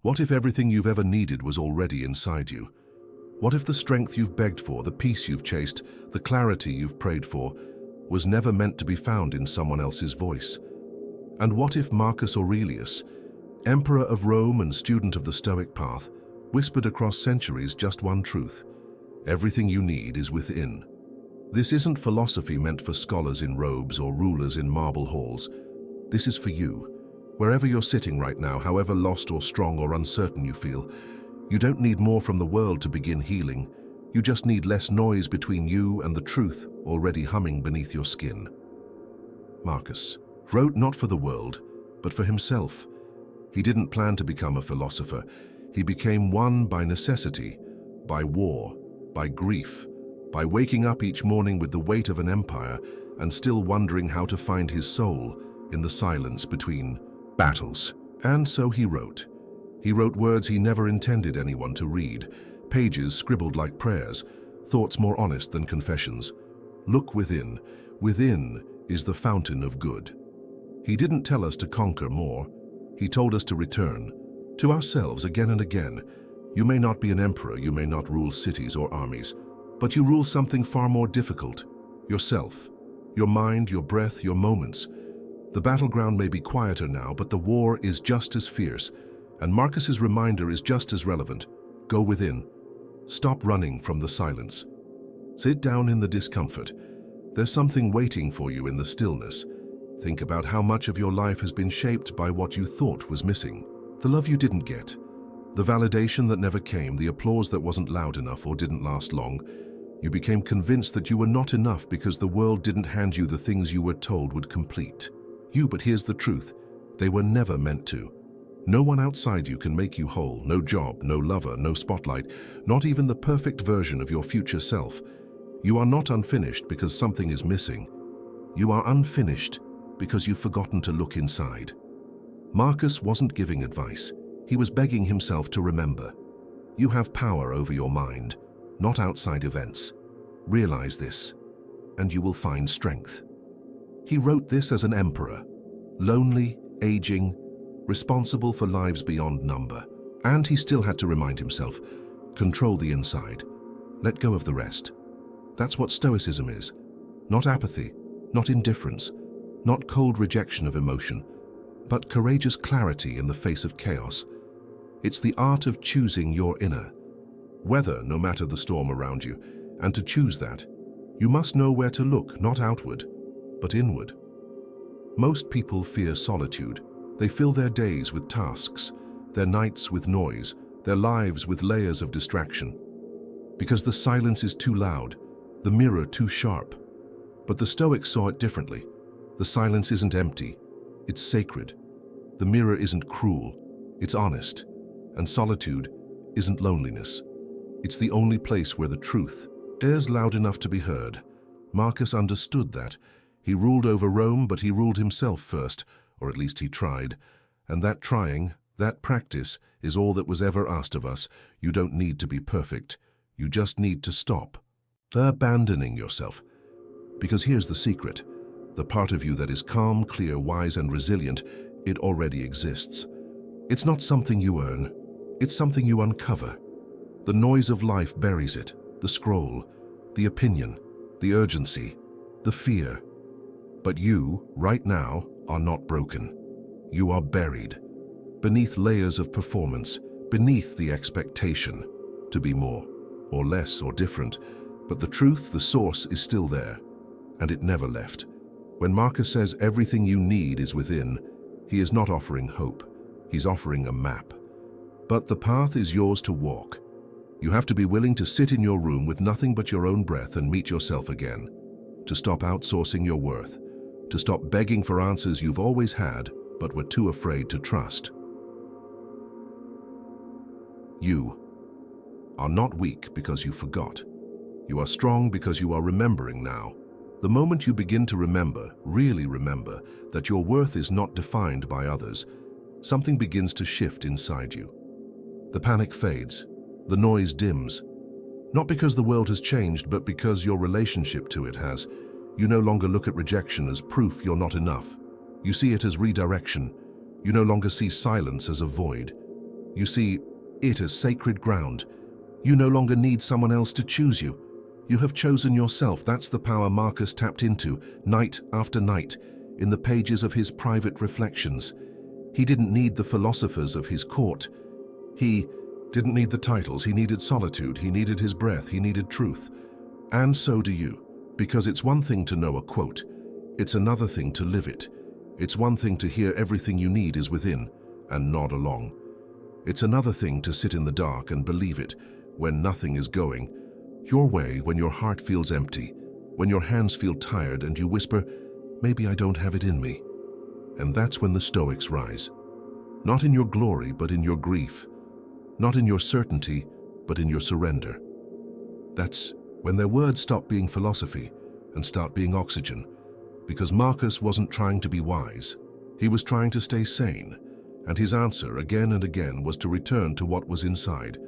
What if everything you've ever needed was already inside you? What if the strength you've begged for, the peace you've chased, the clarity you've prayed for, was never meant to be found in someone else's voice? And what if Marcus Aurelius, emperor of Rome and student of the Stoic path, whispered across centuries just one truth: everything you need is within? This isn't philosophy meant for scholars in robes or rulers in marble halls. This is for you. Wherever you're sitting right now, however lost or strong or uncertain you feel, you don't need more from the world to begin healing. You just need less noise between you and the truth already humming beneath your skin. Marcus wrote not for the world, but for himself. He didn't plan to become a philosopher. He became one by necessity, by war, by grief, by waking up each morning with the weight of an empire and still wondering how to find his soul in the silence between battles. And so he wrote. He wrote words he never intended anyone to read, pages scribbled like prayers, thoughts more honest than confessions. Look within. Within is the fountain of good. He didn't tell us to conquer more. He told us to return to ourselves again and again. You may not be an emperor, you may not rule cities or armies, but you rule something far more difficult: yourself, your mind, your breath, your moments. The battleground may be quieter now, but the war is just as fierce, and Marcus's reminder is just as relevant. Go within. Stop running from the silence. Sit down in the discomfort. There's something waiting for you in the stillness. Think about how much of your life has been shaped by what you thought was missing. The love you didn't get, the validation that never came, the applause that wasn't loud enough or didn't last long. You became convinced that you were not enough because the world didn't hand you the things you were told would complete you. But here's the truth: they were never meant to. No one outside you can make you whole. No job, no lover, no spotlight, not even the perfect version of your future self. You are not unfinished because something is missing. You are unfinished because you've forgotten to look inside. Marcus wasn't giving advice. He was begging himself to remember. You have power over your mind, not outside events. Realize this, and you will find strength. He wrote this as an emperor, lonely, aging, responsible for lives beyond number. And he still had to remind himself: control the inside, let go of the rest. That's what Stoicism is. Not apathy, not indifference, not cold rejection of emotion, but courageous clarity in the face of chaos. It's the art of choosing your inner weather, no matter the storm around you. And to choose that, you must know where to look, not outward, but inward. Most people fear solitude. They fill their days with tasks, their nights with noise, their lives with layers of distraction. Because the silence is too loud, the mirror too sharp. But the Stoics saw it differently. The silence isn't empty, it's sacred. The mirror isn't cruel, it's honest. And solitude isn't loneliness. It's the only place where the truth is loud enough to be heard. Marcus understood that. He ruled over Rome, but he ruled himself first, or at least he tried. And that trying, that practice, is all that was ever asked of us. You don't need to be perfect. You just need to stop abandoning yourself. Because here's the secret. The part of you that is calm, clear, wise, and resilient, it already exists. It's not something you earn. It's something you uncover. The noise of life buries it. The scroll, the opinion, the urgency, the fear. But you, right now, are not broken. You are buried beneath layers of performance, beneath the expectation to be more, or less, or different. But the truth, the source, is still there, and it never left. When Marcus says everything you need is within, he is not offering hope. He's offering a map. But the path is yours to walk. You have to be willing to sit in your room with nothing but your own breath and meet yourself again. To stop outsourcing your worth. To stop begging for answers you've always had, but were too afraid to trust. You are not weak because you forgot. You are strong because you are remembering now. The moment you begin to remember, really remember, that your worth is not defined by others, something begins to shift inside you. The panic fades. The noise dims. Not because the world has changed, but because your relationship to it has. You no longer look at rejection as proof you're not enough. You see it as redirection. You no longer see silence as a void. You see it as sacred ground. You no longer need someone else to choose you. You have chosen yourself. That's the power Marcus tapped into, night after night, in the pages of his private reflections. He didn't need the philosophers of his court. He didn't need the titles. He needed solitude. He needed his breath. He needed truth. And so do you, because it's one thing to know a quote. It's another thing to live it. It's one thing to hear everything you need is within and nod along. It's another thing to sit in the dark and believe it when nothing is going your way, when your heart feels empty, when your hands feel tired and you whisper, maybe I don't have it in me. And that's when the Stoics rise. Not in your glory, but in your grief. Not in your certainty, but in your surrender. That's when their words stop being philosophy and start being oxygen. Because Marcus wasn't trying to be wise. He was trying to stay sane. And his answer again and again was to return to what was inside.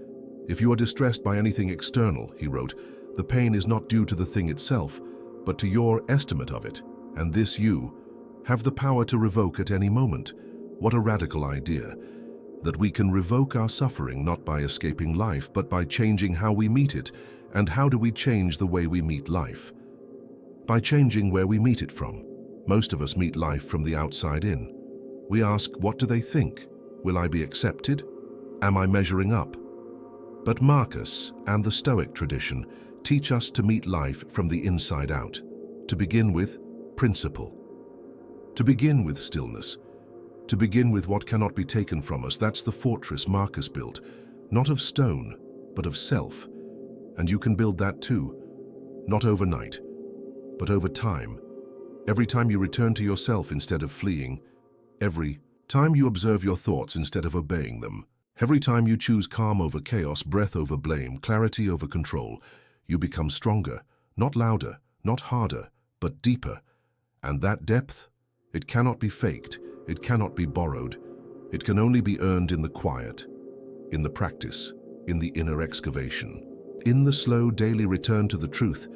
If you are distressed by anything external, he wrote, the pain is not due to the thing itself, but to your estimate of it. And this you have the power to revoke at any moment. What a radical idea. That we can revoke our suffering not by escaping life, but by changing how we meet it. And how do we change the way we meet life? By changing where we meet it from. Most of us meet life from the outside in. We ask, what do they think? Will I be accepted? Am I measuring up? But Marcus and the Stoic tradition teach us to meet life from the inside out. To begin with principle. To begin with stillness. To begin with what cannot be taken from us. That's the fortress Marcus built, not of stone, but of self. And you can build that too, not overnight, but over time. Every time you return to yourself instead of fleeing, every time you observe your thoughts instead of obeying them, every time you choose calm over chaos, breath over blame, clarity over control, you become stronger, not louder, not harder, but deeper. And that depth, it cannot be faked, it cannot be borrowed. It can only be earned in the quiet, in the practice, in the inner excavation, in the slow daily return to the truth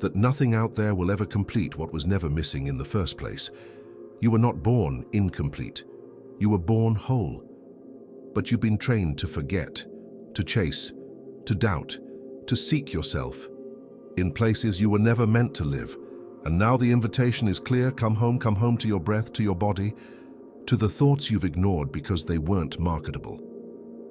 that nothing out there will ever complete what was never missing in the first place. You were not born incomplete. You were born whole. But you've been trained to forget, to chase, to doubt, to seek yourself in places you were never meant to live. And now the invitation is clear. Come home to your breath, to your body, to the thoughts you've ignored because they weren't marketable.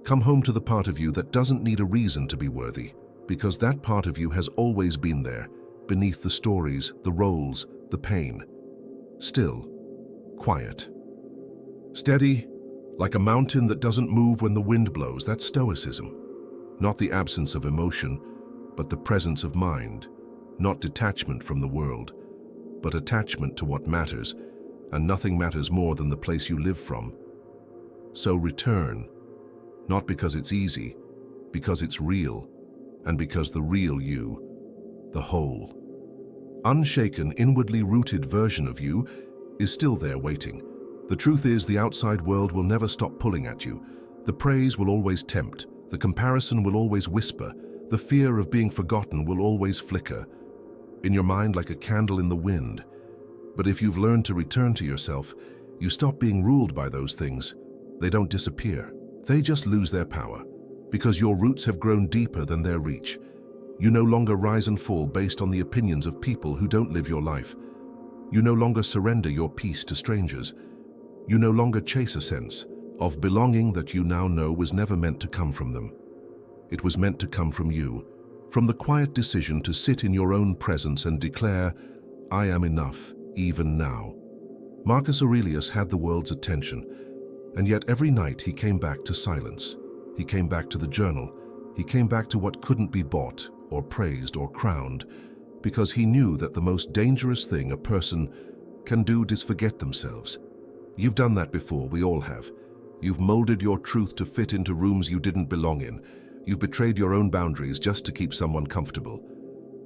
Come home to the part of you that doesn't need a reason to be worthy, because that part of you has always been there, beneath the stories, the roles, the pain. Still, quiet. Steady, like a mountain that doesn't move when the wind blows. That's Stoicism. Not the absence of emotion, but the presence of mind. Not detachment from the world, but attachment to what matters, and nothing matters more than the place you live from. So return, not because it's easy, because it's real, and because the real you, the whole, unshaken, inwardly rooted version of you is still there waiting. The truth is, the outside world will never stop pulling at you. The praise will always tempt, the comparison will always whisper, the fear of being forgotten will always flicker in your mind like a candle in the wind. But if you've learned to return to yourself, you stop being ruled by those things. They don't disappear. They just lose their power, because your roots have grown deeper than their reach. You no longer rise and fall based on the opinions of people who don't live your life. You no longer surrender your peace to strangers. You no longer chase a sense of belonging that you now know was never meant to come from them. It was meant to come from you, from the quiet decision to sit in your own presence and declare, I am enough, even now. Marcus Aurelius had the world's attention, and yet every night he came back to silence. He came back to the journal. He came back to what couldn't be bought or praised or crowned, because he knew that the most dangerous thing a person can do is forget themselves. You've done that before, we all have. You've molded your truth to fit into rooms you didn't belong in. You've betrayed your own boundaries just to keep someone comfortable.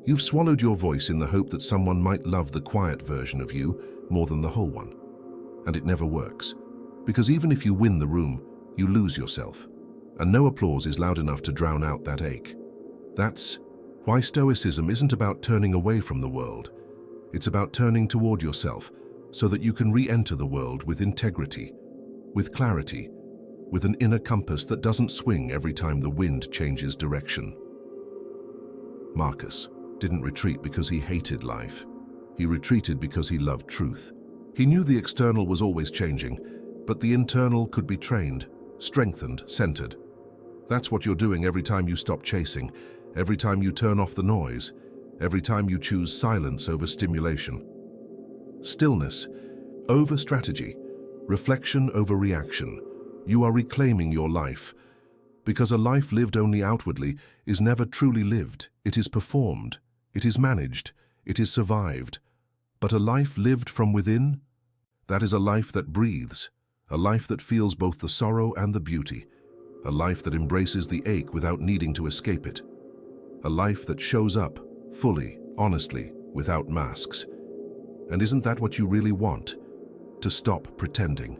You've swallowed your voice in the hope that someone might love the quiet version of you more than the whole one. And it never works. Because even if you win the room, you lose yourself. And no applause is loud enough to drown out that ache. That's why Stoicism isn't about turning away from the world. It's about turning toward yourself so that you can re-enter the world with integrity, with clarity, with an inner compass that doesn't swing every time the wind changes direction. Marcus didn't retreat because he hated life. He retreated because he loved truth. He knew the external was always changing, but the internal could be trained, strengthened, centered. That's what you're doing every time you stop chasing, every time you turn off the noise, every time you choose silence over stimulation. Stillness over strategy, reflection over reaction. You are reclaiming your life, because a life lived only outwardly is never truly lived. It is performed, it is managed, it is survived. But a life lived from within, that is a life that breathes, a life that feels both the sorrow and the beauty, a life that embraces the ache without needing to escape it, a life that shows up fully, honestly, without masks. And isn't that what you really want? To stop pretending,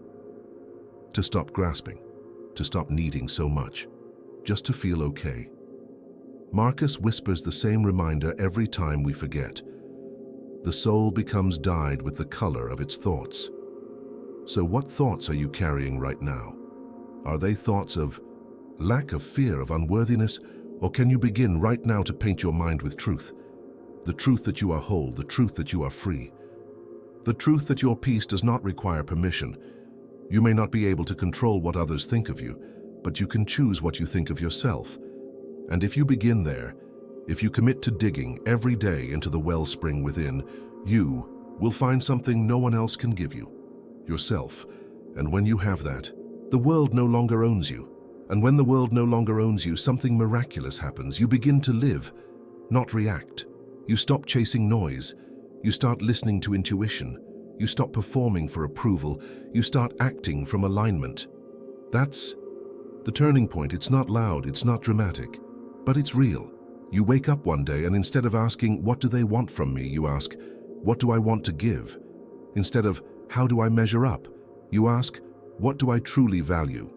to stop grasping, to stop needing so much, just to feel okay. Marcus whispers the same reminder every time we forget. The soul becomes dyed with the color of its thoughts. So what thoughts are you carrying right now? Are they thoughts of lack of fear, of unworthiness, or can you begin right now to paint your mind with truth? The truth that you are whole, the truth that you are free. The truth that your peace does not require permission. You may not be able to control what others think of you, but you can choose what you think of yourself. And if you begin there, if you commit to digging every day into the wellspring within, you will find something no one else can give you, yourself. And when you have that, the world no longer owns you. And when the world no longer owns you, something miraculous happens. You begin to live, not react. You stop chasing noise. You start listening to intuition. You stop performing for approval. You start acting from alignment. That's the turning point. It's not loud, it's not dramatic, but it's real. You wake up one day and instead of asking, what do they want from me, you ask, what do I want to give? Instead of, how do I measure up, you ask, what do I truly value?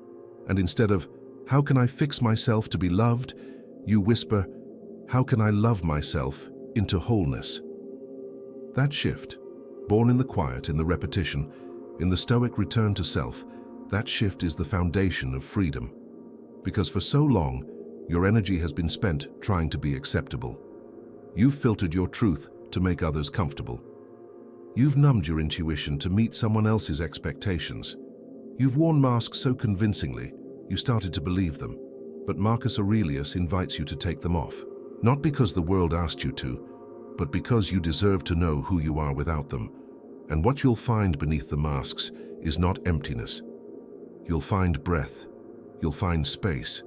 And instead of, how can I fix myself to be loved, you whisper, how can I love myself into wholeness? That shift, born in the quiet, in the repetition, in the stoic return to self, that shift is the foundation of freedom. Because for so long, your energy has been spent trying to be acceptable. You've filtered your truth to make others comfortable. You've numbed your intuition to meet someone else's expectations. You've worn masks so convincingly, you started to believe them. But Marcus Aurelius invites you to take them off. Not because the world asked you to, but because you deserve to know who you are without them. And what you'll find beneath the masks is not emptiness. You'll find breath. You'll find space.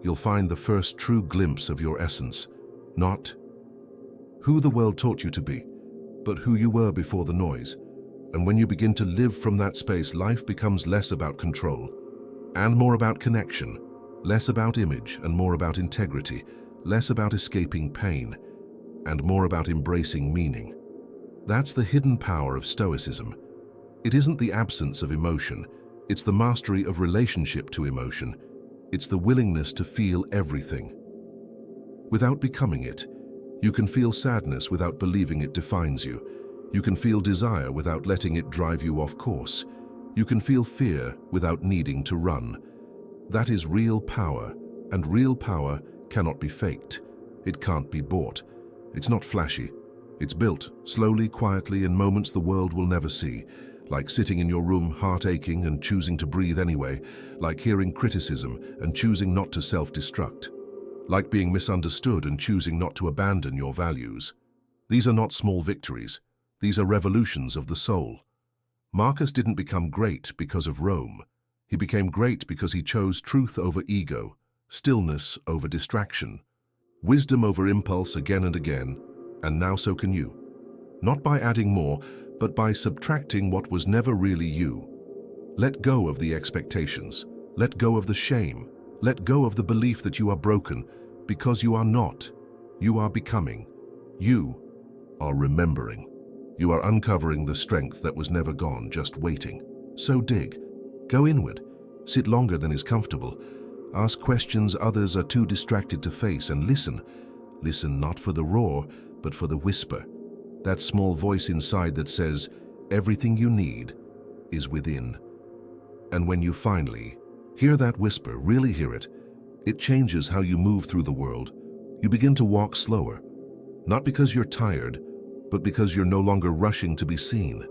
You'll find the first true glimpse of your essence. Not who the world taught you to be, but who you were before the noise. And when you begin to live from that space, life becomes less about control and more about connection, less about image and more about integrity, less about escaping pain and more about embracing meaning. That's the hidden power of Stoicism. It isn't the absence of emotion, it's the mastery of relationship to emotion. It's the willingness to feel everything without becoming it. You can feel sadness without believing it defines you. You can feel desire without letting it drive you off course. You can feel fear without needing to run. That is real power, and real power cannot be faked. It can't be bought. It's not flashy. It's built, slowly, quietly, in moments the world will never see. Like sitting in your room, heart aching and choosing to breathe anyway. Like hearing criticism and choosing not to self-destruct. Like being misunderstood and choosing not to abandon your values. These are not small victories. These are revolutions of the soul. Marcus didn't become great because of Rome. He became great because he chose truth over ego, stillness over distraction, wisdom over impulse again and again, and now so can you. Not by adding more, but by subtracting what was never really you. Let go of the expectations. Let go of the shame. Let go of the belief that you are broken, because you are not. You are becoming. You are remembering. You are uncovering the strength that was never gone, just waiting. So dig. Go inward. Sit longer than is comfortable. Ask questions others are too distracted to face, and listen. Listen not for the roar, but for the whisper. That small voice inside that says, everything you need is within. And when you finally Hear that whisper, really hear it. It changes how you move through the world. You begin to walk slower, not because you're tired, but because you're no longer rushing to be seen.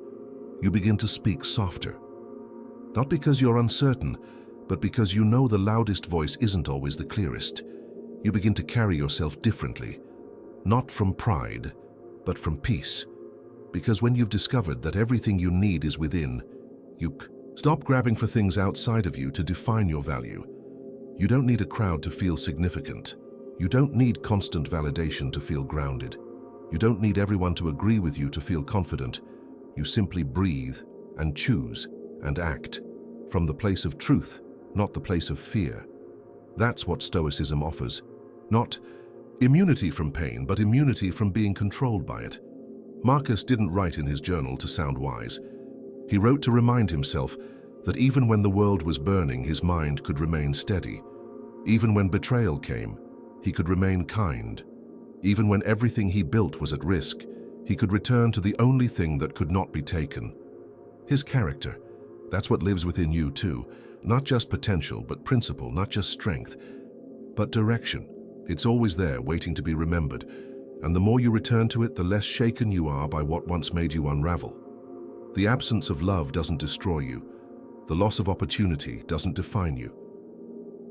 You begin to speak softer, not because you're uncertain, but because you know the loudest voice isn't always the clearest. You begin to carry yourself differently, not from pride, but from peace. Because when you've discovered that everything you need is within, you stop grabbing for things outside of you to define your value. You don't need a crowd to feel significant. You don't need constant validation to feel grounded. You don't need everyone to agree with you to feel confident. You simply breathe and choose and act from the place of truth, not the place of fear. That's what Stoicism offers. Not immunity from pain, but immunity from being controlled by it. Marcus didn't write in his journal to sound wise. He wrote to remind himself that even when the world was burning, his mind could remain steady. Even when betrayal came, he could remain kind. Even when everything he built was at risk, he could return to the only thing that could not be taken. His character. That's what lives within you too. Not just potential, but principle, not just strength, but direction. It's always there, waiting to be remembered. And the more you return to it, the less shaken you are by what once made you unravel. The absence of love doesn't destroy you. The loss of opportunity doesn't define you.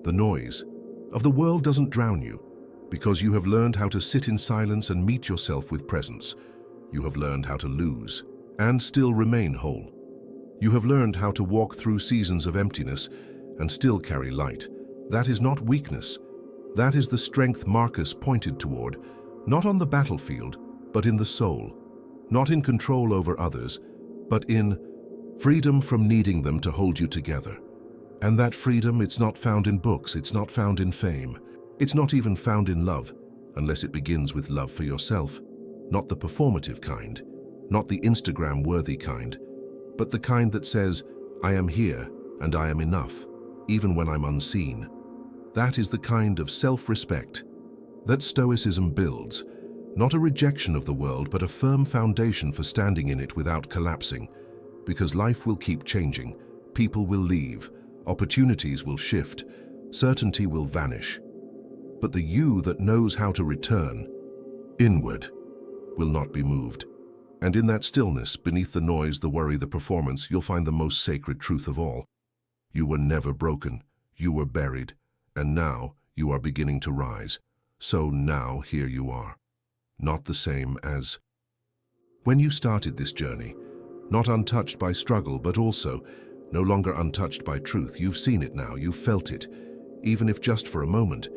The noise of the world doesn't drown you, because you have learned how to sit in silence and meet yourself with presence. You have learned how to lose and still remain whole. You have learned how to walk through seasons of emptiness and still carry light. That is not weakness. That is the strength Marcus pointed toward, not on the battlefield, but in the soul. Not in control over others, but in freedom from needing them to hold you together. And that freedom, it's not found in books, it's not found in fame. It's not even found in love, unless it begins with love for yourself. Not the performative kind, not the Instagram-worthy kind, but the kind that says, I am here and I am enough, even when I'm unseen. That is the kind of self-respect that Stoicism builds, not a rejection of the world, but a firm foundation for standing in it without collapsing, because life will keep changing, people will leave, opportunities will shift, certainty will vanish. But the you that knows how to return inward will not be moved. And in that stillness, beneath the noise, the worry, the performance, you'll find the most sacred truth of all. You were never broken, you were buried, and now you are beginning to rise. So now here you are, not the same as when you started this journey, not untouched by struggle, but also no longer untouched by truth. You've seen it now, you've felt it, even if just for a moment.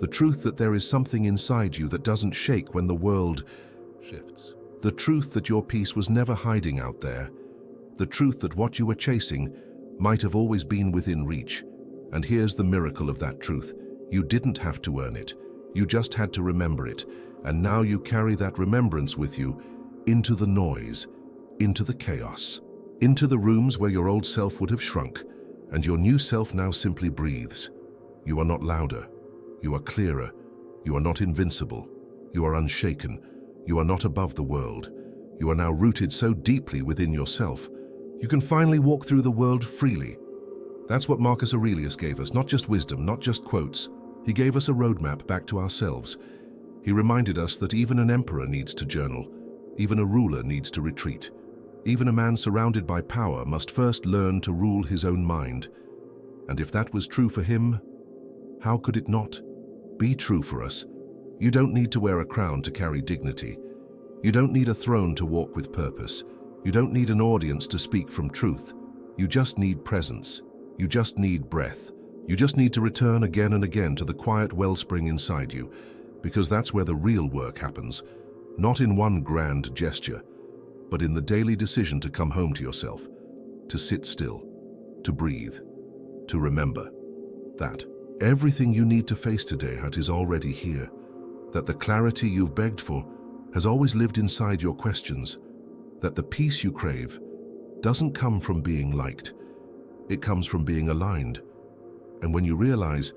The truth that there is something inside you that doesn't shake when the world shifts. The truth that your peace was never hiding out there. The truth that what you were chasing might have always been within reach. And here's the miracle of that truth. You didn't have to earn it. You just had to remember it. And now you carry that remembrance with you into the noise, into the chaos, into the rooms where your old self would have shrunk, and your new self now simply breathes. You are not louder. You are clearer. You are not invincible. You are unshaken. You are not above the world. You are now rooted so deeply within yourself. You can finally walk through the world freely. That's what Marcus Aurelius gave us, not just wisdom, not just quotes. He gave us a roadmap back to ourselves. He reminded us that even an emperor needs to journal, even a ruler needs to retreat. Even a man surrounded by power must first learn to rule his own mind. And if that was true for him, how could it not be true for us? You don't need to wear a crown to carry dignity. You don't need a throne to walk with purpose. You don't need an audience to speak from truth. You just need presence. You just need breath. You just need to return again and again to the quiet wellspring inside you, because that's where the real work happens, not in one grand gesture, but in the daily decision to come home to yourself, to sit still, to breathe, to remember that everything you need to face today is already here, that the clarity you've begged for has always lived inside your questions, that the peace you crave doesn't come from being liked, it comes from being aligned. And when you realize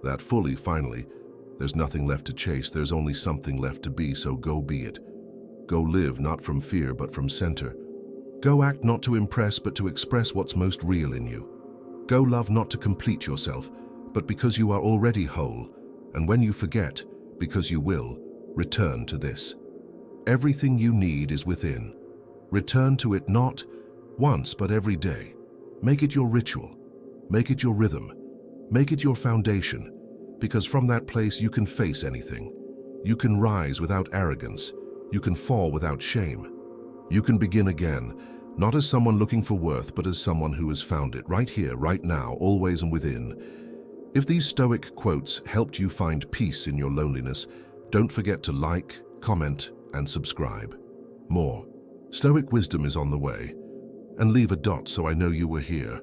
that fully, finally, there's nothing left to chase, there's only something left to be, so go be it. Go live, not from fear, but from center. Go act not to impress, but to express what's most real in you. Go love not to complete yourself, but because you are already whole, and when you forget, because you will, return to this. Everything you need is within. Return to it not once, but every day. Make it your ritual. Make it your rhythm. Make it your foundation, because from that place you can face anything. You can rise without arrogance. You can fall without shame. You can begin again, not as someone looking for worth, but as someone who has found it right here, right now, always and within. If these Stoic quotes helped you find peace in your loneliness, don't forget to like, comment, and subscribe. More Stoic wisdom is on the way. And leave a dot so I know you were here.